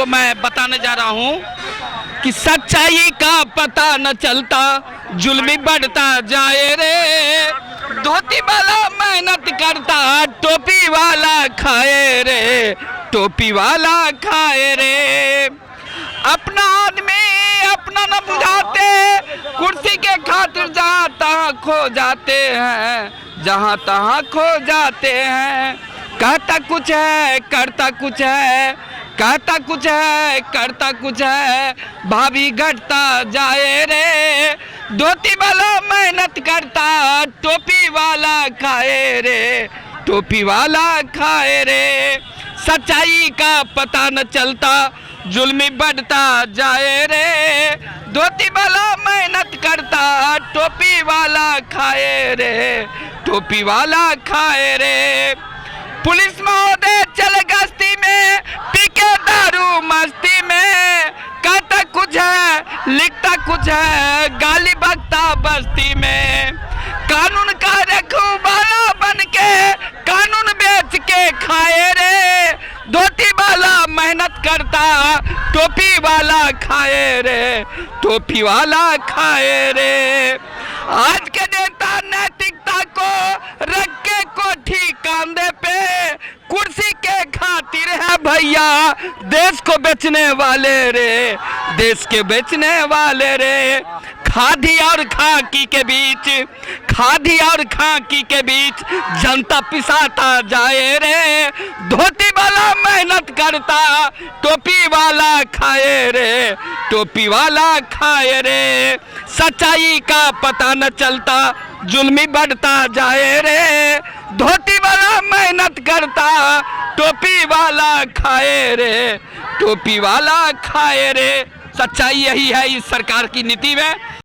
वो मैं बताने जा रहा हूँ कि सच्चाई का पता न चलता, जुल्मी बढ़ता जाए रे। धोती वाला मेहनत करता, टोपी वाला खाए रे, टोपी वाला खाए रे। अपना आदमी अपना न बुझाते, कुर्सी के खातिर जहाँ तहाँ खो जाते हैं, जहाँ तहाँ खो जाते हैं। कहता कुछ है करता कुछ है, कहता कुछ है करता कुछ है, भाभी घटता जाए रे। धोती वाला मेहनत करता, टोपी वाला खाए रे, टोपी वाला खाए रे। सच्चाई का पता न चलता, जुल्मी बढ़ता जाए रे। धोती वाला मेहनत करता, टोपी वाला खाए रे, टोपी वाला खाए रे। पुलिस महोदय चले गश्ती में, पी के दारू मस्ती में। कहता कुछ है लिखता कुछ है, गाली बकता बस्ती में। कानून का रखवाला बन के, कानून बेच के खाए रे। धोती वाला मेहनत करता, टोपी वाला खाए रे, टोपी वाला खाए रे। आज के नेता नैतिकता को रख के कोठी कांधे पे, कुर्सी के खातिर है भैया देश को बेचने वाले रे, देश के बेचने वाले रे। खादी और खाकी के बीच, खादी और खाकी के बीच जनता पिसाता जाए रे। धोती वाला मेहनत करता, टोपी वाला खाए रे, टोपी वाला खाए रे। सच्चाई का पता न चलता, जुल्मी बढ़ता जाए रे। धोती वाला मेहनत करता, टोपी वाला खाए रे, टोपी वाला खाए रे। सच्चाई यही है इस सरकार की नीति में।